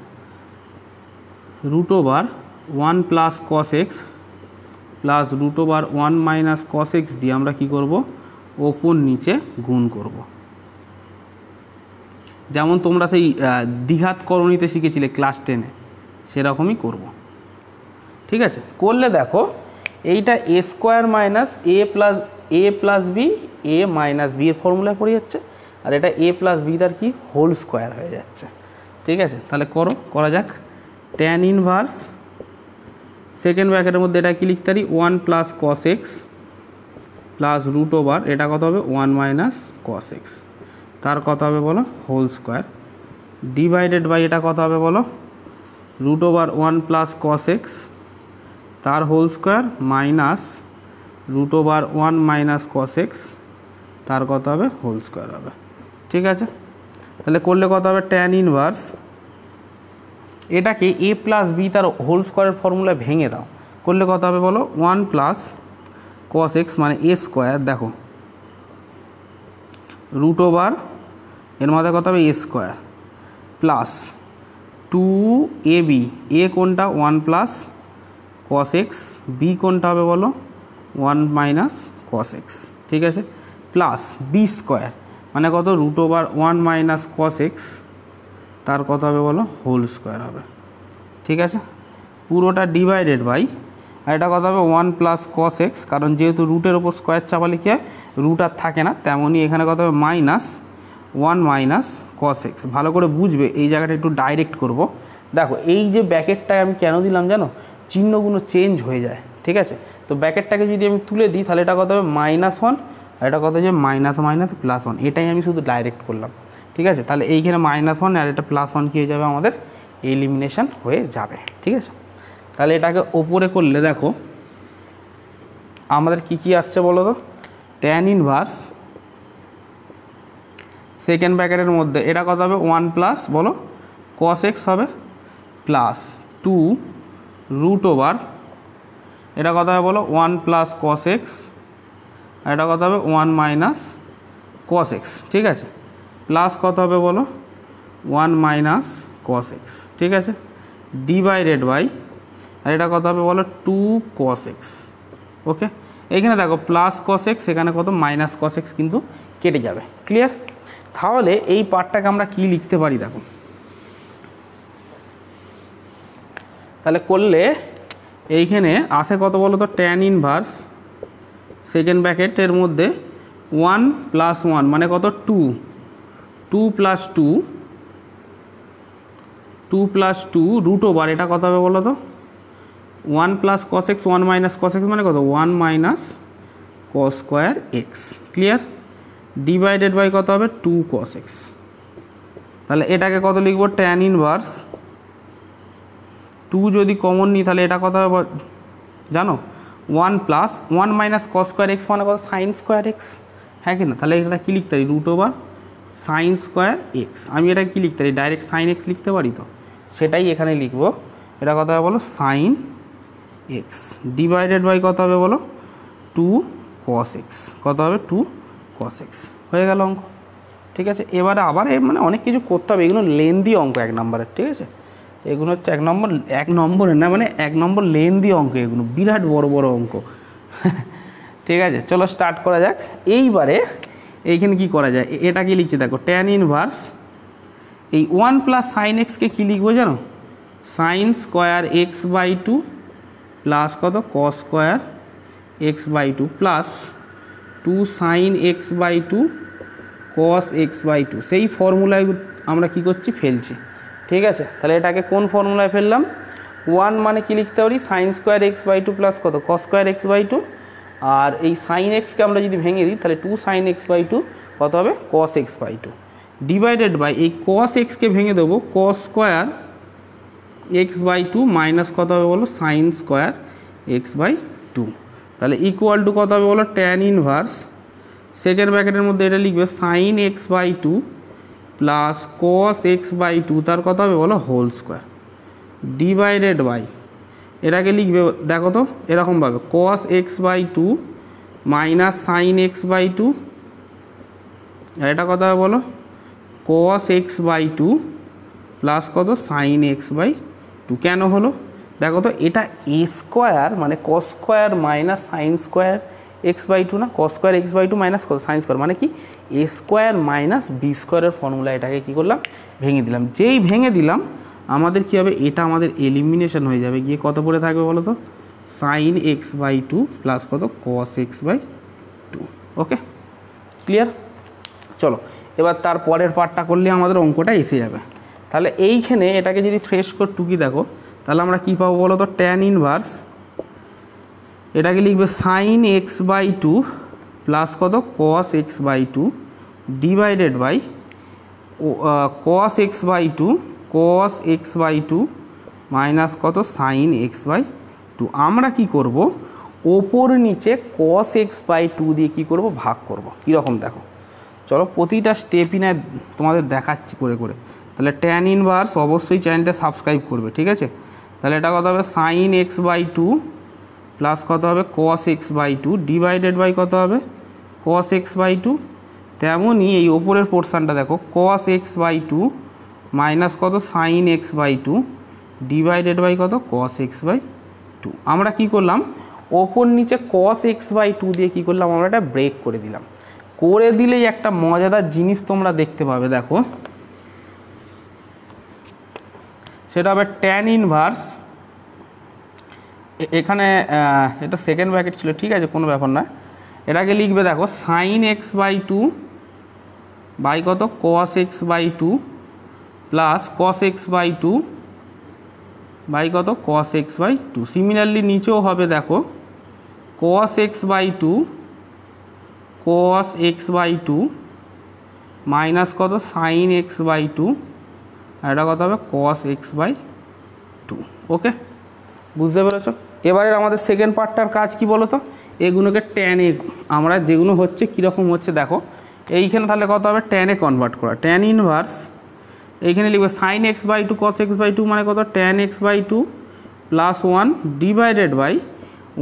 Speaker 1: √1 plus cos x plus √1 minus cos x দিয়ে আমরা কি করব, ওপর নিচে গুণ করব। যেমন তোমরা সেই দ্বিঘাত করণীতে শিখেছিলে ক্লাস 10-এ, সেরকমই করব। ঠিক আছে, করলে দেখো এইটা এ square minus A plus B A minus B এর ফর্মুলায় পড়ে যাচ্ছে, আর এটা এ প্লাস বি তার কি হোল স্কোয়ার হয়ে যাচ্ছে। ঠিক আছে, তাহলে করা যাক। ট্যান ইনভার্স সেকেন্ড ব্র্যাকেটের মধ্যে এটা কি লিখতে পারি 1 plus cos x plus root over এটা কত হবে 1 মাইনাস কস এক্স, তার কত হবে বলো হোল স্কোয়ার, ডিভাইডেড বাই এটা কত হবে বলো root over 1 plus cos x তার whole square minus root over 1 minus cos x তার কত হবে হোল স্কোয়ার হবে। ঠিক আছে, তাহলে করলে কত হবে ট্যান ইনভার্স এটাকে এ প্লাস বি তার হোল স্কোয়ারের ফর্মুলায় ভেঙে দাও, করলে কত হবে বলো 1 প্লাস কস এক্স মানে এ স্কোয়ার, দেখো রুট ওভার এর মধ্যে কত হবে এ স্কোয়ার প্লাস 2ab এ কোনটা 1 প্লাস কস এক্স, বি কোনটা হবে বলো 1 মাইনাস কস এক্স। ঠিক আছে, প্লাস বি স্কোয়ার মানে কত root over 1 minus cos x তার কত হবে বলো হোল স্কোয়ার হবে। ঠিক আছে, পুরোটা ডিভাইডেড বাই আর এটা কত হবে 1 প্লাস কস এক্স, কারণ যেহেতু রুটের ওপর স্কোয়ার চাপালে কি হয় রুট আর থাকে না, তেমনই এখানে কত হবে মাইনাস 1 মাইনাস কস এক্স। ভালো করে বুঝবে, এই জায়গাটা একটু ডাইরেক্ট করব। দেখো এই যে ব্র্যাকেটটায় আমি কেন দিলাম জানো, চিহ্নগুলো চেঞ্জ হয়ে যায়। ঠিক আছে, তো ব্র্যাকেটটাকে যদি আমি তুলে দিই তাহলে এটা কত হবে -1 আর এটা কত হবে মাইনাস মাইনাস +1, এটাই আমি শুধু ডাইরেক্ট করলাম। ঠিক আছে, তাহলে এইখানে -1 আর এটা +1 কী হয়ে যাবে আমাদের এলিমিনেশন হয়ে যাবে। ঠিক আছে, তাহলে এটাকে ওপরে করলে দেখো আমাদের কি আসছে বলো তো, ট্যান ইনভার্স সেকেন্ড ব্র্যাকেটের মধ্যে এটা কত হবে 1 প্লাস বলো কস এক্স হবে প্লাস 2 রুট ওভার এটা কত হবে বলো 1 প্লাস কস এক্স আর এটা কত হবে 1 মাইনাস কস এক্স। ঠিক আছে, প্লাস কত হবে বলো 1 মাইনাস কস এক্স। ঠিক আছে, ডিভাইডেড বাই আর এটা কত হবে বলো 2 কস এক্স। ওকে, এইখানে দেখো প্লাস কস এক্স এখানে কত মাইনাস কস এক্স কিন্তু কেটে যাবে। ক্লিয়ার? তাহলে এই পার্টটাকে আমরা কি লিখতে পারি দেখো, তাহলে করলে এইখানে আসে কত বলো তো ট্যান ইনভার্স সেকেন্ড ব্র্যাকেটের মধ্যে 1 প্লাস 1 মানে কত 2 প্লাস 2 প্লাস 2 রুট ওভার এটা কত হবে বলো তো 1 plus cos x 1 minus cos x মানে কত 1 minus cos square x. Clear? Divided by কত হবে 2 কস এক্স। তাহলে এটাকে কত লিখবো ট্যান ইনভার্স 2 যদি কমন নিই তাহলে এটা কত হবে জানো 1 plus 1 minus cos square x মানে কত সাইন স্কোয়ার এক্স। হ্যাঁ কি না? তাহলে এটা কী লিখতে পারি root over sine square x. আমি এটা কী লিখতে পারি ডাইরেক্ট সাইন এক্স লিখতে পারি, তো সেটাই এখানে লিখবো। এটা কত হবে বলো সাইন এক্স ডিভাইডেড বাই কত হবে বলো 2 কস এক্স। কত হবে 2 কস এক্স। হয়ে গেল অঙ্ক। ঠিক আছে, এবারে আবার মানে অনেক কিছু করতে হবে, এগুলো লেন্দি অঙ্ক 1 নম্বরের। ঠিক আছে, এগুলো হচ্ছে 1 নম্বরের না, মানে 1 নম্বর লেন্দি অঙ্ক, এগুলো বিরাট বড় বড় অঙ্ক। ঠিক আছে, চলো স্টার্ট করা যাক। এইবারে এইখানে কি করা যায়, এটা কি লিখছি দেখো ট্যান ইনভার্স এই 1 প্লাস সাইন এক্সকে কী লিখবো জানো sine square x by 2 plus কত cos square x by 2 plus 2 sine x by 2 cos x by 2। সেই ফর্মুলায় আমরা কি করছি ফেলছি। ঠিক আছে, তাহলে এটাকে কোন ফর্মুলায় ফেললাম 1 মানে কি লিখতে পারি sine square x by 2 plus কত কস স্কোয়ার এক্স বাই 2, আর এই সাইন এক্সকে আমরা যদি ভেঙে দিই তাহলে 2 সাইন এক্স বাই 2 কত হবে cos x by 2 divided by এই কস এক্সকে ভেঙে দেবো cos square x by 2 minus কত হবে বলো সাইন স্কোয়ার এক্স বাই 2। তাহলে ইকুয়াল টু কত হবে বলো ট্যান ইনভার্স সেকেন্ড ব্র্যাকেটের মধ্যে এটা লিখবে sine x by 2 plus cos x by 2 তার কত হবে বলো হোল স্কোয়ার ডিভাইডেড বাই এটাকে লিখবে দেখো তো এরকমভাবে cos x by 2 minus sine x by 2 আর এটা কত হবে বলো কস এক্স বাই 2 প্লাস কত সাইন এক্স বাই 2। কেন হলো দেখো তো এটা এ স্কোয়ার মানে cos square minus sine square x by 2 না, cos square x by 2 minus কত সাইন স্কোয়ার মানে কি এ স্কোয়ার মাইনাস বি স্কোয়ারের ফর্মুলা। এটাকে কী করলাম ভেঙে দিলাম। যেই ভেঙে দিলাম আমাদের কী হবে, এটা আমাদের এলিমিনেশন হয়ে যাবে, গিয়ে কত পড়ে থাকবে বলো তো, sine x by two plus কত cos x by two. Okay, clear? চলো এবার তার পরের পার্টটা করলে আমাদের অঙ্কটা এসে যাবে। তাহলে এইখানে এটাকে যদি ফ্রেশ করে টুকি দেখো, তাহলে আমরা কী পাবো বলো তো, ট্যান ইনভার্স, এটাকে লিখবে sine x by two plus কত cos x by two divided by cos x by two cos x by two minus কত সাইন এক্স বাই টু। আমরা কি করব, ওপর নিচে কস এক্স বাই টু দিয়ে কী করব, ভাগ করব। কীরকম দেখো, চলো প্রতিটা স্টেপই না তোমাদের দেখাচ্ছি করে করে। তাহলে ট্যান ইনভার্স, অবশ্যই চ্যানেলটা সাবস্ক্রাইব করবে, ঠিক আছে? তাহলে এটা কত হবে, sine x by two plus কত হবে cos x by two divided by কত হবে কস এক্স বাই টু। তেমনই এই ওপরের পোর্শানটা দেখো, cos x by two minus কত sine x by two divided by কত কস এক্স বাই টু। আমরা কি করলাম, ওপর নিচে কস এক্স বাই টু দিয়ে কী করলাম, আমরা এটা ব্রেক করে দিলাম। করে দিলেই একটা মজাদার জিনিস তোমরা দেখতে পাবে, দেখো সেটা হবে ট্যান ইনভার্স, এখানে এটা সেকেন্ড ব্র্যাকেট ছিল, ঠিক আছে কোনো ব্যাপার না, এটাকে লিখবে দেখো sine x by two by কত cos x by two plus cos x by two by কত cos x by two. Similarly নিচেও হবে দেখো cos x by two cos x by two minus কত সাইন এক্স বাই টু, আর এটা কত হবে cos x by two. Okay, বুঝতে পেরেছ? এবারে আমাদের সেকেন্ড পার্টটার কাজ কি বলো তো, এগুলোকে ট্যানে আমরা যেগুলো হচ্ছে কীরকম হচ্ছে দেখো, এইখানে তাহলে কত হবে ট্যানে কনভার্ট করা। ট্যান ইনভার্স এইখানে লিখবে sine x by two cos x by two মানে কত tan x by two plus one divided by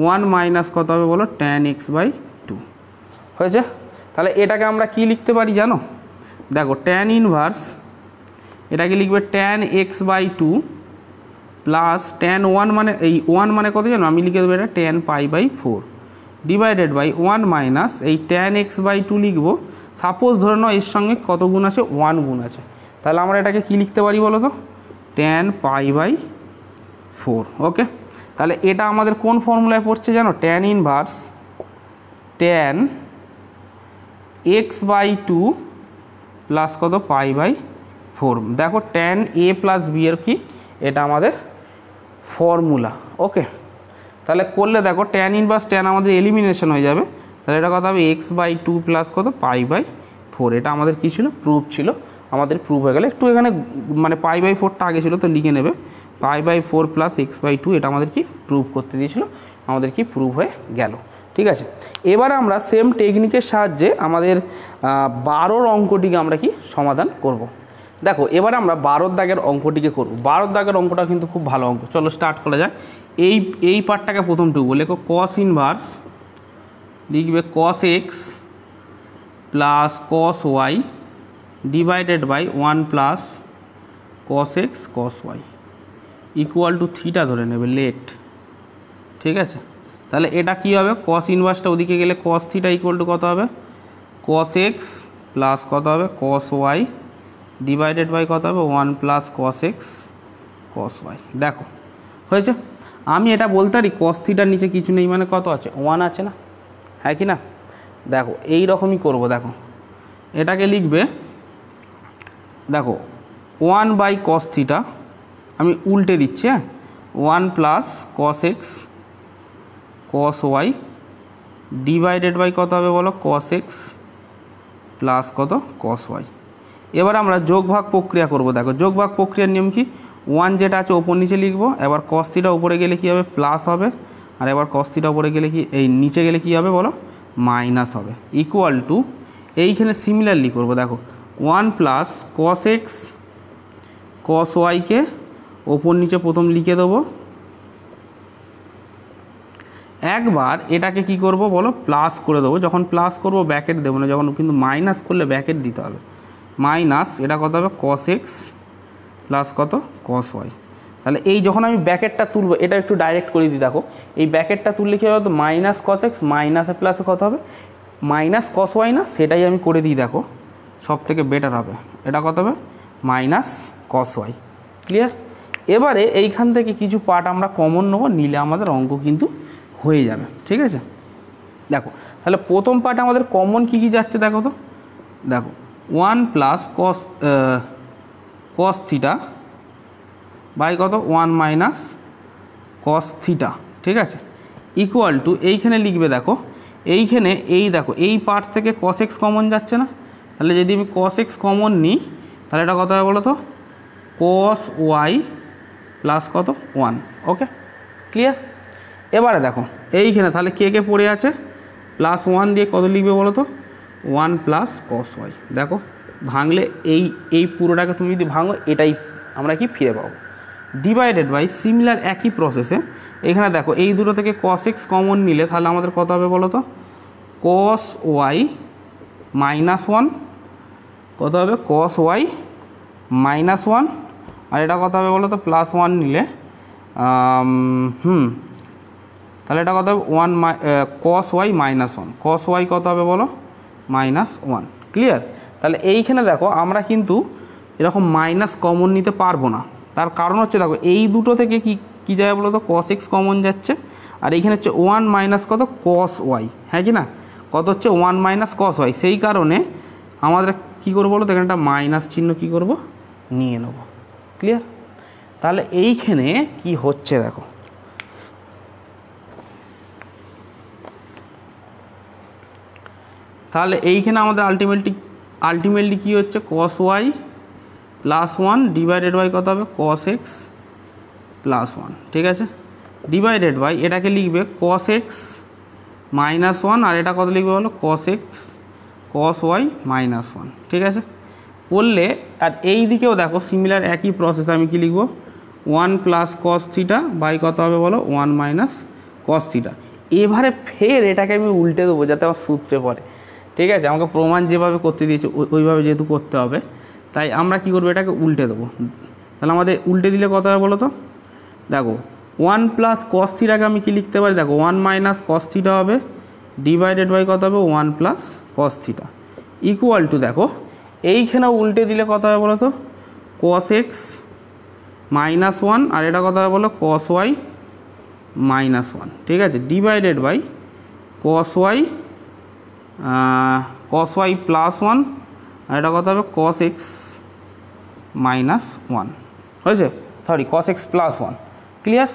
Speaker 1: one minus কত হবে বলো ট্যান এক্স বাই টু। হয়েছে? তাহলে এটাকে আমরা কি লিখতে পারি জানো, দেখো ট্যান ইনভার্স এটাকে লিখবে tan x by two plus tan one মানে এই ওয়ান মানে কত জানো, আমি লিখে দেবো এটা tan pi by four divided by one minus এই ট্যান এক্স বাই টু লিখবো। সাপোজ ধরে নাও এর সঙ্গে কত গুণ আছে, ওয়ান গুণ আছে, তাহলে আমরা এটাকে কি লিখতে পারি বলো তো, tan pi by four. Okay, তাহলে এটা আমাদের কোন ফর্মুলায় পড়ছে জানো, tan inverse tan x by two plus কত পাই বাই ফোর। দেখো ট্যান এ প্লাস বি এর কি, এটা আমাদের ফর্মুলা। ওকে, তাহলে করলে দেখো ট্যান ইনভার্স ট্যান আমাদের এলিমিনেশন হয়ে যাবে, তাহলে এটা কত হবে এক্স বাই টু প্লাস কত পাই বাই ফোর। এটা আমাদের কী ছিল, প্রুফ ছিল, আমাদের প্রুফ হয়ে গেলে একটু এখানে মানে পাই বাই ফোরটা আগে ছিল তো লিখে নেবে, pi by four plus x by two, এটা আমাদের কি প্রুফ করতে দিয়েছিল, আমাদের কি প্রুফ হয়ে গেল। ঠিক আছে, এবার আমরা সেম টেকনিকের সাহায্যে আমাদের 12 অঙ্কটিকে আমরা কি সমাধান করব। দেখো এবার আমরা 12 দাগের অঙ্কটিকে করব। 12 দাগের অঙ্কটা কিন্তু খুব ভালো অঙ্ক, চলো স্টার্ট করা যাক। এই পার্টটাকে প্রথমটুকু লেখো, কস ইনভার্স লিখবে cos x plus cos y divided by one plus cos x cos y equal to theta ধরে নেবে লেট। ঠিক আছে, তাহলে এটা কি হবে, কস ইনভার্সটা ওদিকে গেলে কস থিটা ইকুয়াল টু কত হবে, কস এক্স প্লাস কত হবে কস ওয়াই ডিভাইডেড বাই কত হবে one plus cos x cos y. দেখো হয়েছে, আমি এটা বলতে পারি কস থিটার নিচে কিছু নেই মানে কত আছে, ওয়ান আছে না, হ্যাঁ কি না। দেখো এই রকমই করবো, দেখো এটাকে লিখবে দেখো ওয়ান বাই কস থিটা, আমি উল্টে দিচ্ছি, হ্যাঁ, one plus cos x cos y divided by কত হবে বলো কস এক্স প্লাস কত কস ওয়াই। এবার আমরা যোগ ভাগ প্রক্রিয়া করব। দেখো যোগ ভাগ প্রক্রিয়ার নিয়ম কি, ওয়ান যেটা আছে ওপর নিচে লিখবো, এবার কস থিটা উপরে গেলে কি হবে প্লাস হবে, আর এবার কস থিটা উপরে গেলে কি এই নিচে গেলে কি হবে বলো মাইনাস হবে, ইকুয়াল টু এইখানে সিমিলারলি করব। দেখো ওয়ান প্লাস কস এক্স কস ওয়াইকে ওপর নিচে প্রথম লিখে দেবো, একবার এটাকে কি করব বলো প্লাস করে দেবো, যখন প্লাস করব ব্যাকেট দেবো না, যখন কিন্তু মাইনাস করলে ব্যাকেট দিতে হবে, মাইনাস এটা কত হবে কস এক্স প্লাস কত কস ওয়াই। তাহলে এই যখন আমি ব্যাকেটটা তুলবো, এটা একটু ডাইরেক্ট করে দিই, দেখো এই ব্যাকেটটা তুললে কী হবে তো মাইনাস কস এক্স মাইনাসে প্লাসে কত হবে মাইনাস কস ওয়াই না, সেটাই আমি করে দিই, দেখো সব থেকে বেটার হবে, এটা কত হবে মাইনাস কস ওয়াই। ক্লিয়ার? এবারে এইখান থেকে কিছু পার্ট আমরা কমন নেব, নিলে আমাদের অঙ্ক কিন্তু হয়ে যাবে। ঠিক আছে, দেখো তাহলে প্রথম পার্ট আমাদের কমন কী কী যাচ্ছে দেখো তো, দেখো 1 প্লাস কস থিটা বাই কত 1 মাইনাস কস থিটা। ঠিক আছে, ইকুয়াল টু এইখানে লিখবে, দেখো এইখানে এই দেখো এই পার্ট থেকে কস এক্স কমন যাচ্ছে না, তাহলে যদি আমি কস এক্স কমন নিই তাহলে এটা কত হবে বলো তো, কস ওয়াই প্লাস কত 1। ওকে, ক্লিয়ার। এবারে দেখো এইখানে তাহলে কে কে পড়ে আছে, প্লাস 1 দিয়ে কত লিখবে বলো তো, 1 প্লাস কস ওয়াই। দেখো ভাঙলে এই পুরোটাকে তুমি যদি ভাঙো এটাই আমরা কি ফিরে পাবো, ডিভাইডেড বাই সিমিলার একই প্রসেসে এখানে দেখো এই দুটো থেকে কস এক্স কমন নিলে তাহলে আমাদের কত হবে বলো তো, কস ওয়াই মাইনাস 1, কত হবে কস ওয়াই মাইনাস 1, আর এটা কত হবে বলো তো, প্লাস 1 নিলে তাহলে এটা কত হবে 1 cos y minus 1, cos y কত হবে বলো, মাইনাস 1। ক্লিয়ার। তাহলে এইখানে দেখো আমরা কিন্তু এরকম মাইনাস কমন নিতে পারবো না, তার কারণ হচ্ছে দেখো এই দুটো থেকে কি যায় বলো তো, কস এক্স কমন যাচ্ছে, আর এইখানে হচ্ছে 1 মাইনাস কত কস ওয়াই, হ্যাঁ কি না, কত হচ্ছে 1 মাইনাস কস ওয়াই। সেই কারণে আমাদের কী করবো বলো তো, এখানে একটা মাইনাস চিহ্ন কী করবো নিয়ে নেব। ক্লিয়ার। তাহলে এইখানে কি হচ্ছে দেখো, তাহলে এইখানে আমাদের আলটিমেটলি কী হচ্ছে, cos y plus 1 divided by কত হবে, কস এক্স প্লাস 1। ঠিক আছে, ডিভাইডেড বাই এটাকে লিখবে কস এক্স মাইনাস 1, আর এটা কত লিখবে বলো, cos x cos y minus 1। ঠিক আছে, করলে আর এই দিকেও দেখো সিমিলার একই প্রসেস আমি কি লিখব, 1 প্লাস কস থিটা বাই কত হবে বলো, 1 মাইনাস কস থিটা। এবারে ফের এটাকে আমি উল্টে দেবো যাতে আমার সূত্রে পড়ে। ঠিক আছে, আমাকে প্রমাণ যেভাবে করতে দিয়েছে ওইভাবে যেহেতু করতে হবে, তাই আমরা কি করবো, এটাকে উল্টে দেবো। তাহলে আমাদের উল্টে দিলে কত হবে বলো তো, দেখো 1 প্লাস কস থিটাকে আমি কি লিখতে পারি, দেখো 1 মাইনাস কস থিটা হবে ডিভাইডেড বাই কত হবে 1 plus cos theta, equal two দেখো এইখানে উল্টে দিলে কত হবে বলো তো, কস এক্স মাইনাস 1, আর এটা কত হবে বলো, কস ওয়াই মাইনাস 1। ঠিক আছে, divided by cos y plus 1, আর এটা কত হবে কস এক্স মাইনাস 1 হয়েছে, sorry cos x plus 1। Clear.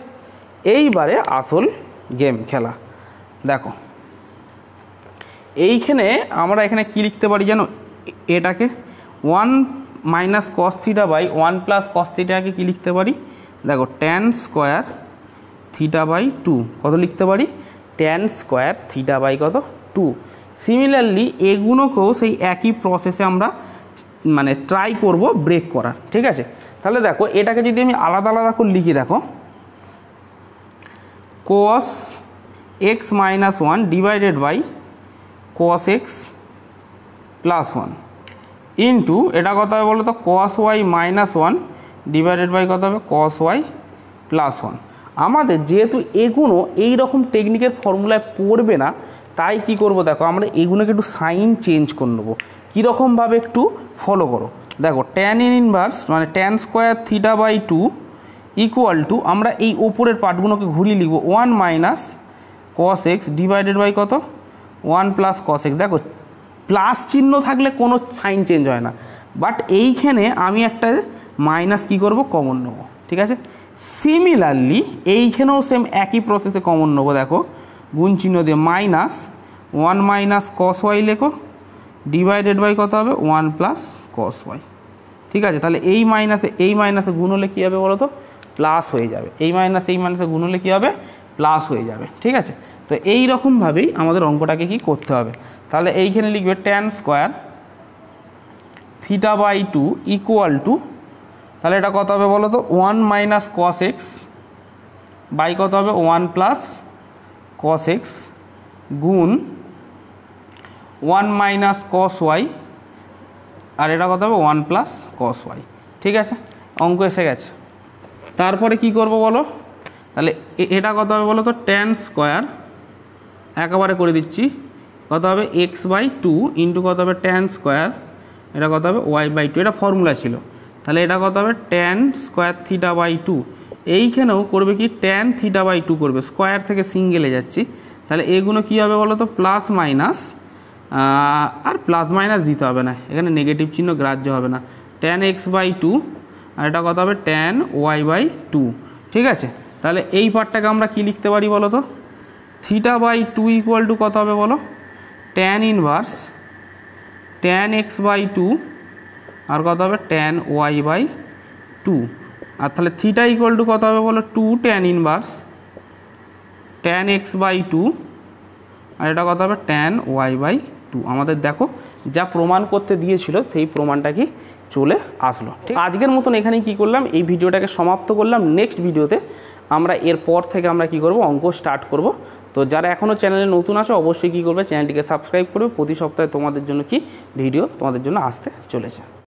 Speaker 1: এইবারে আসল গেম খেলা। দেখো এইখানে আমরা এখানে কি লিখতে পারি জানো, এটাকে 1 minus cos theta by 1 plus cos থিটাকে কী লিখতে পারি, দেখো ট্যান স্কোয়ার থিটা বাই 2, কত লিখতে পারি, ট্যান স্কোয়ার থিটা বাই কত 2। সিমিলারলি এগুলোকেও সেই একই প্রসেসে আমরা মানে ট্রাই করব ব্রেক করার। ঠিক আছে, তাহলে দেখো এটাকে যদি আমি আলাদা আলাদা করে লিখি, দেখো cos x minus 1 divided by cos x plus 1 into এটা কত হবে বলো তো, cos y minus 1 divided by কত হবে cos y প্লাস 1। আমাদের যেহেতু এগুলো এই রকম টেকনিকের ফর্মুলায় পড়বে না, তাই কি করব দেখো আমরা এগুলোকে একটু সাইন চেঞ্জ করে নেবো। কীরকমভাবে একটু ফলো করো, দেখো ট্যান ইনভার্স মানে tan square theta by 2 equal to আমরা এই ওপরের পার্টগুলোকে ঘুরিয়ে লিখব 1 minus cos x divided by কত 1 প্লাস কস এক্স। দেখো প্লাস চিহ্ন থাকলে কোনো সাইন চেঞ্জ হয় না, বাট এইখানে আমি একটা মাইনাস কী করব কমন নেব। ঠিক আছে, সিমিলারলি এইখানেও সেম একই প্রসেসে কমন নেবো। দেখো গুণ চিহ্ন দিয়ে মাইনাস 1 মাইনাস কস ওয়াই লেখো ডিভাইডেড বাই কত হবে 1 প্লাস কস ওয়াই। ঠিক আছে, তাহলে এই মাইনাসে গুণ হলে কী হবে বলো তো, প্লাস হয়ে যাবে। এই মাইনাসে গুণ হলে কী হবে, প্লাস হয়ে যাবে। ঠিক আছে, তো এই রকমভাবেই আমাদের অঙ্কটাকে কি করতে হবে। তাহলে এইখানে লিখবে tan square theta by 2 equal to, তাহলে এটা কত হবে বলো তো 1 মাইনাস কস এক্স বাই কত হবে 1 প্লাস কস এক্স গুণ 1 মাইনাস কস ওয়াই, আর এটা কত হবে 1 প্লাস কস ওয়াই। ঠিক আছে, অঙ্ক এসে গেছে। তারপরে কি করব বলো, তাহলে এটা কত হবে বলো তো ট্যান স্কোয়ার একেবারে করে দিচ্ছি, কত হবে এক্স বাই 2 ইন্টু কত হবে ট্যান স্কোয়ার, এটা কত হবে ওয়াই বাই 2, এটা ফর্মুলা ছিল। তাহলে এটা কত হবে tan square theta by two. এইখানেও করবে কি ট্যান থিটা বাই টু করবে, স্কোয়ার থেকে সিঙ্গেলে যাচ্ছি। তাহলে এগুলো কী হবে বলো তো প্লাস মাইনাস, আর প্লাস মাইনাস দিতে হবে না, এখানে নেগেটিভ চিহ্ন গ্রাহ্য হবে না। ট্যান এক্স বাই টু আর এটা কত হবে ট্যান ওয়াই বাই টু। ঠিক আছে, তাহলে এই পার্টটাকে আমরা কি লিখতে পারি বলো তো, theta by two equal to কত হবে বলো, tan inverse tan x by two আর কত হবে ট্যান ওয়াই বাই টু। আর তাহলে থিটা ইকুয়াল টু কত হবে বলো, two tan inverse tan x by two আর এটা কত হবে ট্যান ওয়াই বাই টু। আমাদের দেখো যা প্রমাণ করতে দিয়েছিল সেই প্রমাণটা কি চলে আসলো। ঠিক আজকের মতন এখানেই কী করলাম, এই ভিডিওটাকে সমাপ্ত করলাম। নেক্সট ভিডিওতে আমরা এরপর থেকে আমরা কি করব, অঙ্ক স্টার্ট করব। তো যারা এখনও চ্যানেলে নতুন আছো অবশ্যই কী করবে, চ্যানেলটিকে সাবস্ক্রাইব করবে। প্রতি সপ্তাহে তোমাদের জন্য কি ভিডিও তোমাদের জন্য আসতে চলেছে।